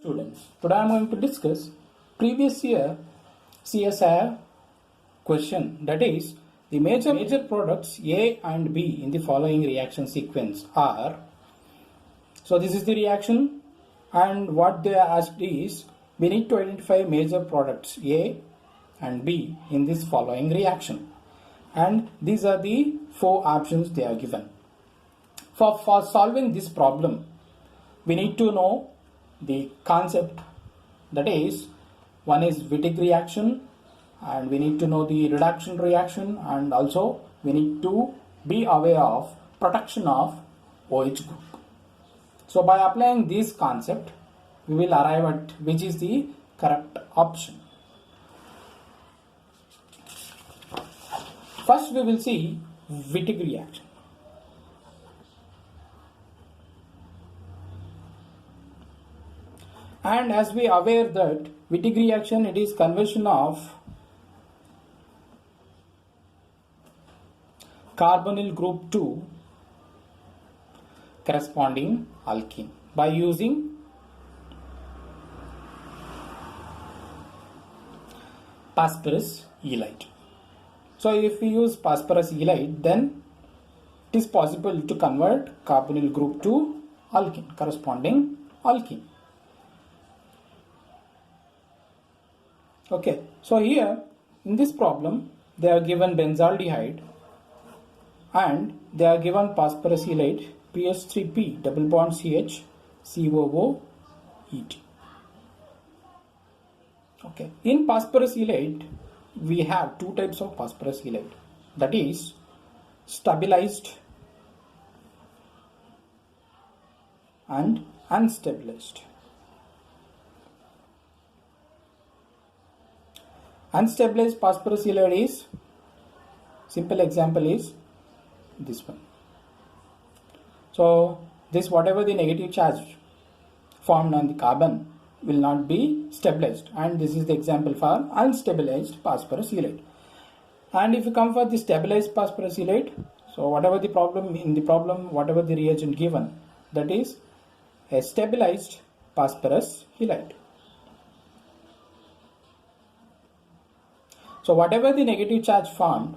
Students, today I am going to discuss previous year CSIR question, that is the major products A and B in the following reaction sequence are. So this is the reaction, and what they asked is we need to identify major products A and B in this following reaction, and these are the four options they are given. For solving this problem, we need to know the concept, that is, one is Wittig reaction, and we need to know the reduction reaction, and also we need to be aware of protection of OH group. So by applying this concept, we will arrive at which is the correct option. First we will see Wittig reaction. And as we are aware that Wittig reaction, it is conversion of carbonyl group to corresponding alkene by using phosphorus halide. So if we use phosphorus halide, then it is possible to convert carbonyl group to alkene, corresponding alkene. Okay, so here in this problem they are given benzaldehyde and they are given phosphorus halide PH3P double bond CH COO ET. Okay, in phosphorus halide we have two types of phosphorus halide, that is stabilized and unstabilized. Unstabilized phosphorus halide is, simple example is this one. So this, whatever the negative charge formed on the carbon will not be stabilized, and this is the example for unstabilized phosphorus halide. And if you come for the stabilized phosphorus halide, so whatever the problem in the problem, whatever the reagent given, that is a stabilized phosphorus halide. So whatever the negative charge formed,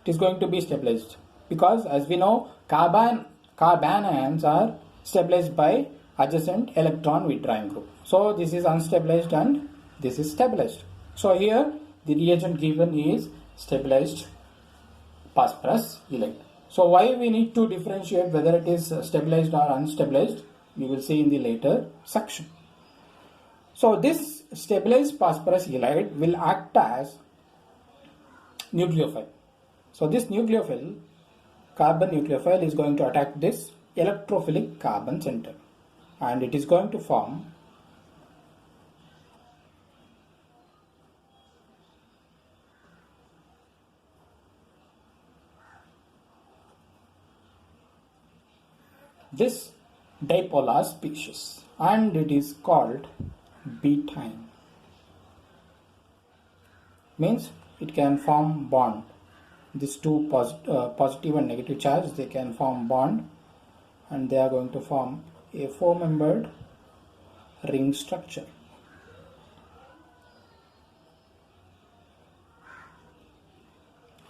it is going to be stabilized, because as we know carbon ions are stabilized by adjacent electron withdrawing group. So this is unstabilized and this is stabilized. So here the reagent given is stabilized phosphorus halide. So why we need to differentiate whether it is stabilized or unstabilized, we will see in the later section. So this stabilized phosphorus halide will act as nucleophile. So this nucleophile, carbon nucleophile, is going to attack this electrophilic carbon center, and it is going to form this dipolar species, and it is called betaine. Means it can form bond. These two positive and negative charge, they can form bond, and they are going to form a four-membered ring structure.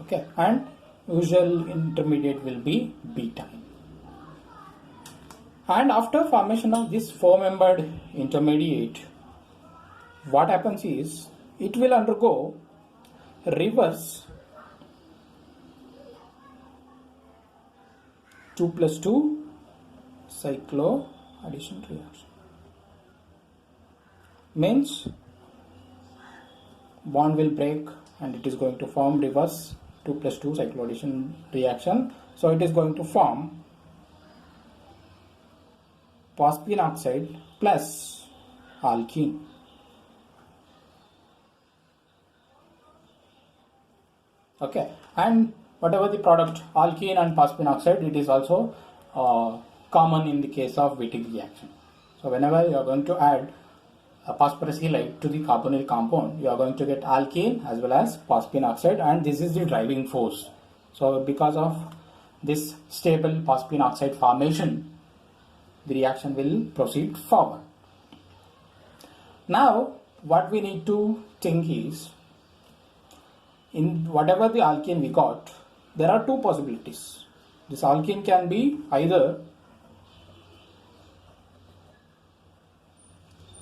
Okay, and usual intermediate will be betaine. And after formation of this four-membered intermediate, what happens is it will undergo reverse 2+2 cycloaddition reaction. Means bond will break and it is going to form reverse 2+2 cycloaddition reaction. So it is going to form phosphine oxide plus alkene. Okay, and whatever the product alkene and phosphine oxide, it is also common in the case of Wittig reaction. So whenever you are going to add a phosphorus halide to the carbonyl compound, you are going to get alkene as well as phosphine oxide, and this is the driving force. So because of this stable phosphine oxide formation, the reaction will proceed forward. Now what we need to think is, in whatever the alkene we got, there are two possibilities. This alkene can be either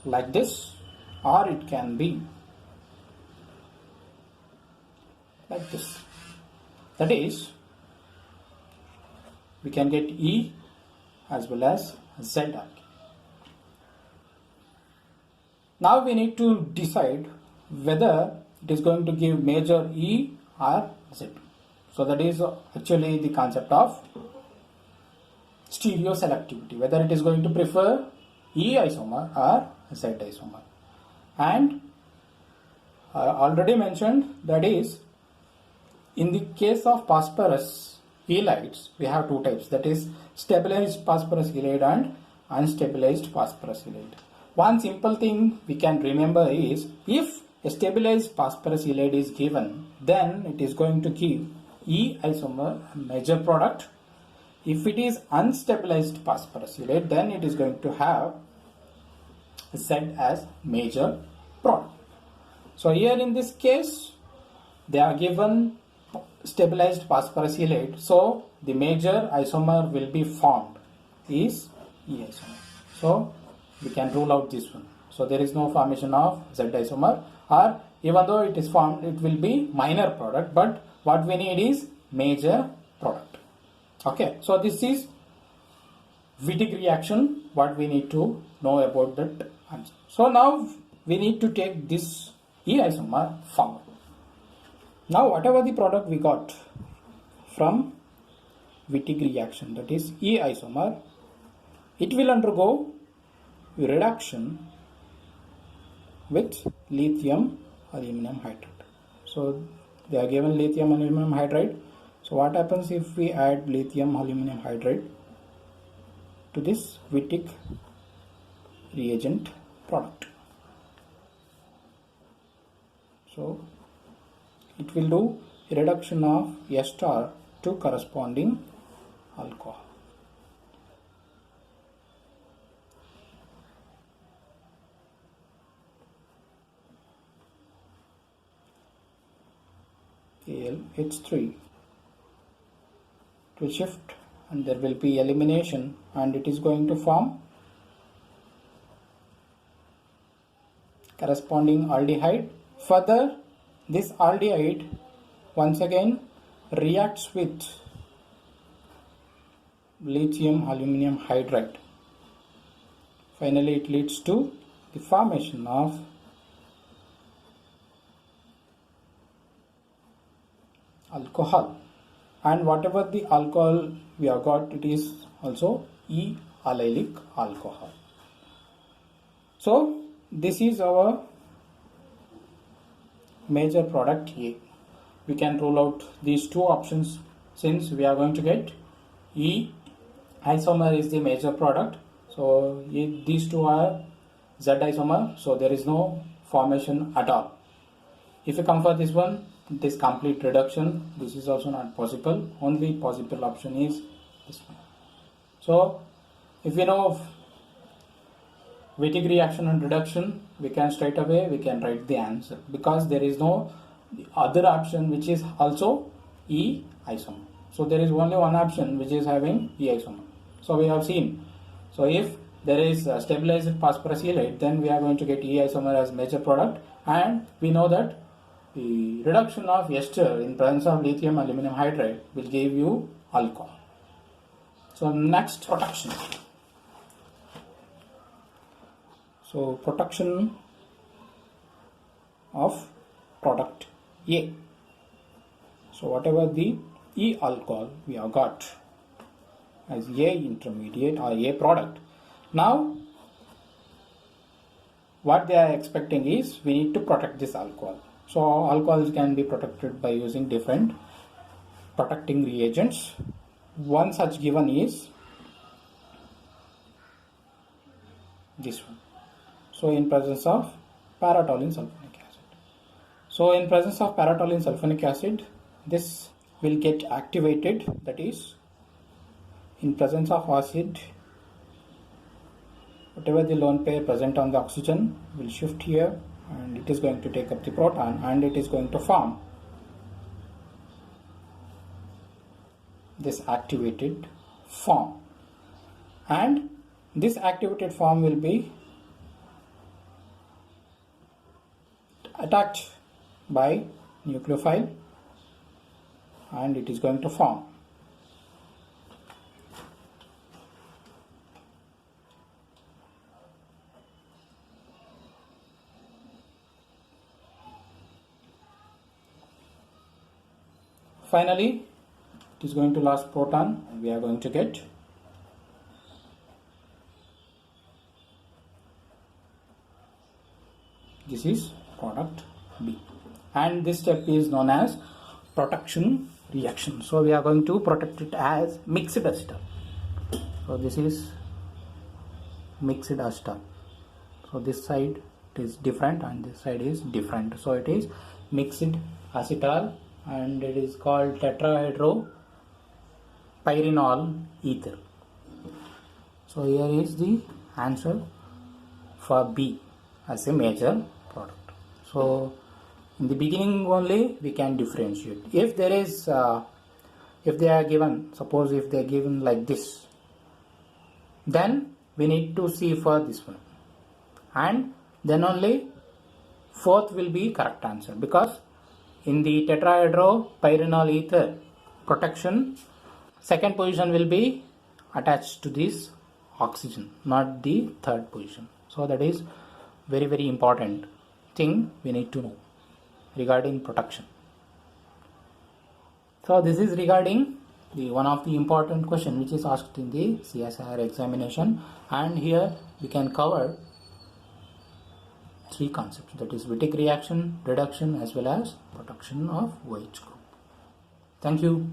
like this, or it can be like this. That is, we can get E as well as Z alkene. Now we need to decide whether it is going to give major E or Z. So that is actually the concept of stereoselectivity, whether it is going to prefer E isomer or Z isomer. And I already mentioned, that is, in the case of phosphorus halides, we have two types, that is stabilized phosphorus halide and unstabilized phosphorus halide. One simple thing we can remember is, if a stabilized phosphorus halide is given, then it is going to give E isomer, a major product. If it is unstabilized phosphorus halide, then it is going to have Z as major product. So here in this case, they are given stabilized phosphorus halide, so the major isomer will be formed is E isomer. So we can rule out this one. So there is no formation of Z isomer, or even though it is formed, it will be minor product, but what we need is major product. Okay, so this is Wittig reaction, what we need to know about that answer. So now we need to take this E isomer forward. Now whatever the product we got from Wittig reaction, that is E isomer, it will undergo reduction with lithium aluminum hydride. So they are given lithium aluminum hydride. So what happens if we add lithium aluminum hydride to this Wittig reagent product? So it will do a reduction of S star to corresponding alcohol. AlH3 to shift, and there will be elimination, and it is going to form corresponding aldehyde. Further, this aldehyde once again reacts with lithium aluminum hydride. Finally, it leads to the formation of alcohol, and whatever the alcohol we have got, it is also E-allylic alcohol. So this is our major product A. We can rule out these two options, since we are going to get E isomer is the major product. So these two are Z isomer, so there is no formation at all. If you come for this one, it is complete reduction. This is also not possible. Only possible option is this one. So if we know of Wittig reaction and reduction, we can straight away write the answer, because there is no other option which is also E isomer. So there is only one option which is having E isomer. So we have seen. So if there is a stabilized phosphorus halide, then we are going to get E isomer as major product, and we know that the reduction of ester in presence of lithium aluminum hydride will give you alcohol. So next, protection. So protection of product A. So whatever the E alcohol we have got as A intermediate or A product. Now what they are expecting is, we need to protect this alcohol. So alcohols can be protected by using different protecting reagents. One such given is this one. So in presence of para-toluene sulfonic acid. So in presence of para-toluene sulfonic acid, this will get activated, that is, in presence of acid, whatever the lone pair present on the oxygen will shift here, and it is going to take up the proton, and it is going to form this activated form, and this activated form will be attacked by nucleophile, and it is going to form finally. It is going to last proton, and we are going to get this is product B, and this step is known as protection reaction. So we are going to protect it as mixed acetal. So this is mixed acetal. So this side is different and this side is different. So it is mixed acetal, and it is called tetrahydropyrenol ether. So here is the answer for B as a major product. So in the beginning only we can differentiate. If there is if they are given, suppose if they are given like this, then we need to see for this one, and then only fourth will be correct answer, because in the tetrahydropyrenol ether protection, second position will be attached to this oxygen, not the third position. So that is very important thing we need to know regarding protection. So this is regarding the one of the important question which is asked in the CSIR examination, and here we can cover three concepts, that is Wittig reaction, reduction, as well as protection of OH group. Thank you.